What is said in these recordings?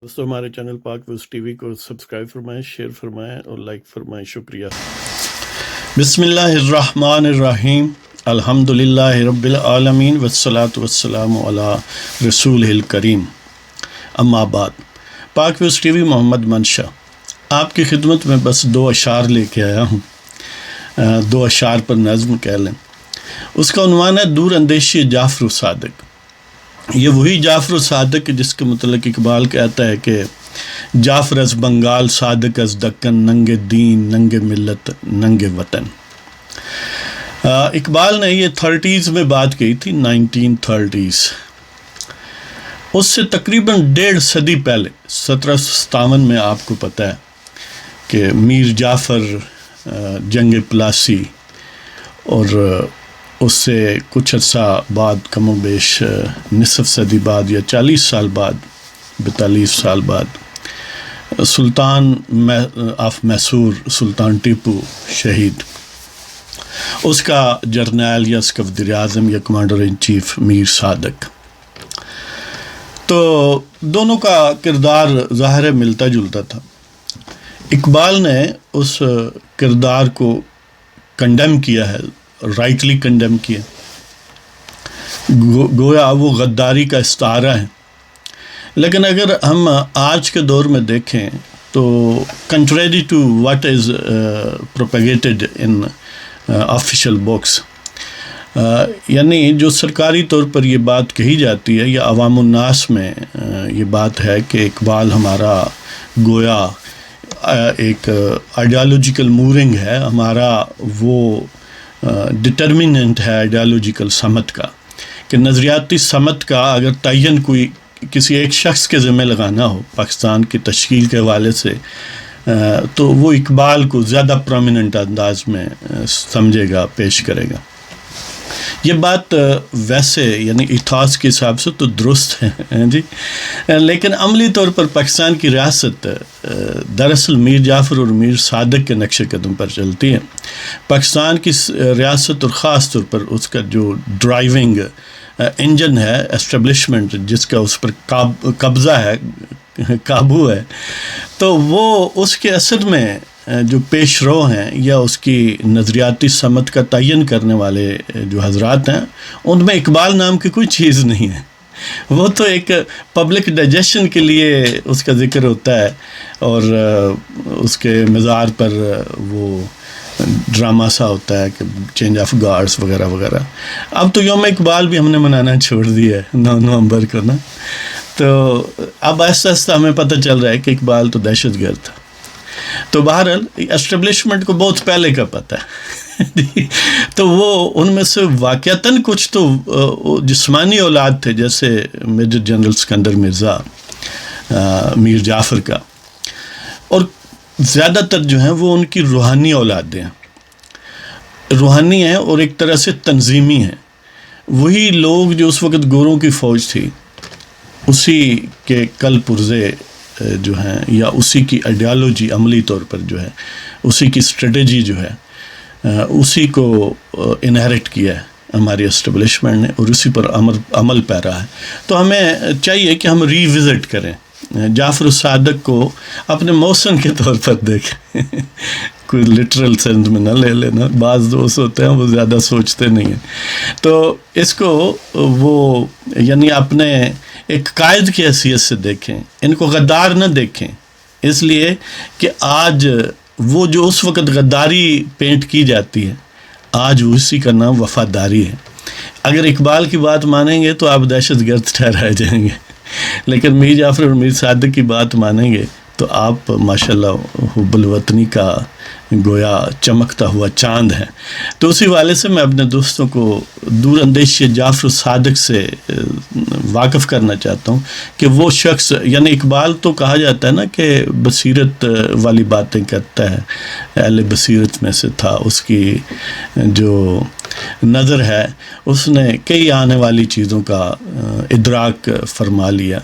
دوستوں ہمارے چینل پاک ویوز ٹی وی کو سبسکرائب فرمائیں، شیئر فرمائیں اور لائک فرمائیں، شکریہ۔ بسم اللہ الرحمن الرحیم، الحمد للہ رب العالمین والصلاة والسلام علی رسول الکریم، اما بعد۔ پاک ویوز ٹی وی محمد منشا آپ کی خدمت میں بس 2 اشعار لے کے آیا ہوں، 2 اشعار پر نظم کہہ لیں۔ اس کا عنوان ہے دور اندیشی جعفر صادق۔ یہ وہی جعفر صادق جس کے متعلق اقبال کہتا ہے کہ جعفر از بنگال صادق از دکن، ننگے دین ننگے ملت ننگے وطن۔ اقبال نے یہ 30s میں بات کی تھی، 1930s۔ اس سے تقریباً 1.5 صدی پہلے 1757 میں آپ کو پتہ ہے کہ میر جعفر جنگ پلاسی اور اس سے کچھ عرصہ بعد کم و بیش نصف صدی بعد یا 40 سال بعد 42 سال بعد سلطان آف میسور سلطان ٹیپو شہید، اس کا جرنیل یا صفدر اعظم یا کمانڈر ان چیف میر صادق۔ تو دونوں کا کردار ظاہر ملتا جلتا تھا۔ اقبال نے اس کردار کو کنڈیم کیا ہے، رائٹلی کنڈیم کیا، گویا وہ غداری کا استعارہ ہے۔ لیکن اگر ہم آج کے دور میں دیکھیں تو contrary to what is propagated in official books, یعنی جو سرکاری طور پر یہ بات کہی جاتی ہے یا عوام الناس میں یہ بات ہے کہ اقبال ہمارا گویا ایک آئیڈیالوجیکل مورنگ ہے، ہمارا وہ ڈٹرمیننٹ ہے آئیڈیالوجیکل سمت کا، کہ نظریاتی سمت کا اگر تعین کوئی کسی ایک شخص کے ذمہ لگانا ہو پاکستان کی تشکیل کے حوالے سے تو وہ اقبال کو زیادہ پرومیننٹ انداز میں سمجھے گا، پیش کرے گا۔ یہ بات ویسے یعنی ایتھاس کے حساب سے تو درست ہے جی، لیکن عملی طور پر پاکستان کی ریاست دراصل میر جعفر اور میر صادق کے نقش قدم پر چلتی ہے۔ پاکستان کی ریاست اور خاص طور پر اس کا جو ڈرائیونگ انجن ہے، اسٹیبلشمنٹ جس کا اس پر قبضہ ہے، قابو ہے، تو وہ اس کے اثر میں جو پیش رو ہیں یا اس کی نظریاتی سمت کا تعین کرنے والے جو حضرات ہیں، ان میں اقبال نام کی کوئی چیز نہیں ہے۔ وہ تو ایک پبلک ڈائجیشن کے لیے اس کا ذکر ہوتا ہے اور اس کے مزار پر وہ ڈرامہ سا ہوتا ہے کہ چینج آف گارڈز وغیرہ وغیرہ۔ اب تو یوم اقبال بھی ہم نے منانا چھوڑ دیا ہے 9 نومبر کو نا، تو اب آہستہ آہستہ ہمیں پتہ چل رہا ہے کہ اقبال تو دہشت گرد تھا۔ تو بہرحال اسٹیبلشمنٹ کو بہت پہلے کا پتہ ہے تو وہ ان میں سے واقعتاً کچھ تو جسمانی اولاد تھے، جیسے میجر جنرل سکندر مرزا میر جعفر کا، اور زیادہ تر جو ہیں وہ ان کی روحانی اولادیں ہیں، روحانی ہیں اور ایک طرح سے تنظیمی ہیں۔ وہی لوگ جو اس وقت گوروں کی فوج تھی، اسی کے کل پرزے جو ہیں یا اسی کی آئیڈیالوجی عملی طور پر جو ہے، اسی کی اسٹریٹجی جو ہے، اسی کو انہیرٹ کیا ہے ہماری اسٹیبلشمنٹ نے اور اسی پر عمل پیرا ہے۔ تو ہمیں چاہیے کہ ہم ری وزٹ کریں، جعفر صادق کو اپنے موسم کے طور پر دیکھیں، کوئی لٹرل سینس میں نہ لے لینا، بعض دوست ہوتے ہیں وہ زیادہ سوچتے نہیں ہیں، تو اس کو وہ یعنی اپنے ایک قائد کی حیثیت سے دیکھیں، ان کو غدار نہ دیکھیں، اس لیے کہ آج وہ جو اس وقت غداری پینٹ کی جاتی ہے، آج اسی کا نام وفاداری ہے۔ اگر اقبال کی بات مانیں گے تو آپ دہشت گرد ٹھہرائے جائیں گے، لیکن میر جعفر اور میر صادق کی بات مانیں گے تو آپ ماشاءاللہ حب الوطنی کا گویا چمکتا ہوا چاند ہے۔ تو اسی والے سے میں اپنے دوستوں کو دور اندیشی جعفر صادق سے واقف کرنا چاہتا ہوں کہ وہ شخص، یعنی اقبال تو کہا جاتا ہے نا کہ بصیرت والی باتیں کرتا ہے، اہل بصیرت میں سے تھا، اس کی جو نظر ہے اس نے کئی آنے والی چیزوں کا ادراک فرما لیا۔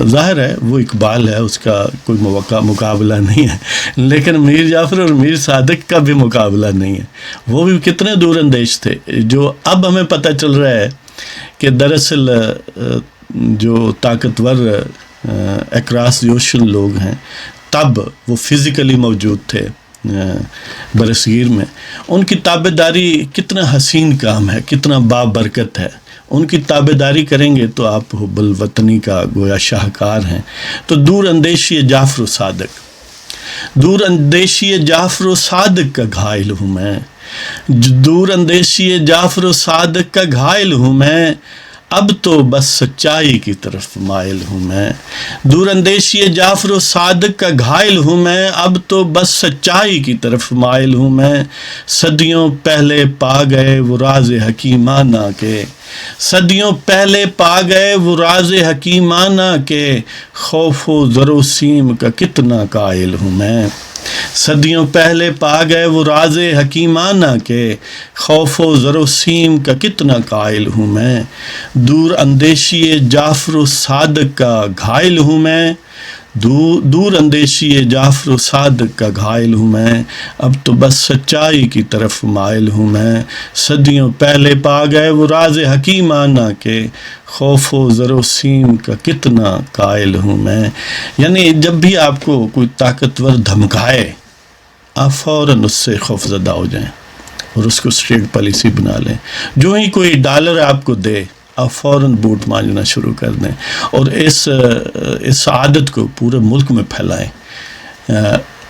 ظاہر ہے وہ اقبال ہے، اس کا کوئی مقابلہ نہیں ہے، لیکن میر جعفر اور میر صادق کا بھی مقابلہ نہیں ہے۔ وہ بھی کتنے دور اندیش تھے، جو اب ہمیں پتہ چل رہا ہے کہ دراصل جو طاقتور اکراس دی اوشن لوگ ہیں، تب وہ فزیکلی موجود تھے برصغیر میں، ان کی تابع داری کتنا حسین کام ہے، کتنا بابرکت ہے. ان کی تابع داری کریں گے تو آپ حب الوطنی کا گویا شاہکار ہیں. تو دور اندیشی جعفر و صادق، دور اندیشی جعفر و صادق کا گھائل ہوں میں، دور اندیشی جعفر و صادق کا گھائل ہوں میں، اب تو بس سچائی کی طرف مائل ہوں میں. دور اندیشی جعفر و صادق کا گھائل ہوں میں، اب تو بس سچائی کی طرف مائل ہوں میں. صدیوں پہلے پا گئے وہ راز حکیمانہ کے، صدیوں پہلے پا گئے وہ راز حکیمانہ کے، خوف و زر و سیم کا کتنا قائل ہوں میں. صدیوں پہلے پا گئے وہ راز حکیمانہ کے، خوف و زر و سیم کا کتنا قائل ہوں میں. دور اندیشی جعفر و صادق کا گھائل ہوں میں، دور اندیشی جعفر و صادق کا گھائل ہوں میں، اب تو بس سچائی کی طرف مائل ہوں میں. صدیوں پہلے پا گئے وہ راز حکیمانہ کے، خوف و زر و سیم کا کتنا قائل ہوں میں. یعنی جب بھی آپ کو کوئی طاقتور دھمکائے، آپ فوراً اس سے خوف زدہ ہو جائیں اور اس کو اسٹریٹ پالیسی بنا لیں. جو ہی کوئی ڈالر آپ کو دے، آپ فوراً بوٹ مانجنا شروع کر دیں اور اس عادت کو پورے ملک میں پھیلائیں.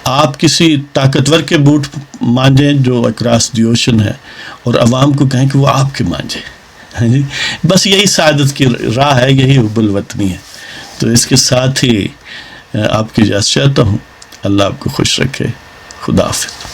آپ کسی طاقتور کے بوٹ مانجیں جو اکراس دی اوشن ہے، اور عوام کو کہیں کہ وہ آپ کے مانجیں. بس یہی سعادت کی راہ ہے، یہی حب الوطنی ہے. تو اس کے ساتھ ہی آپ کی اجازت چاہتا ہوں. اللہ آپ کو خوش رکھے. خدا حافظ.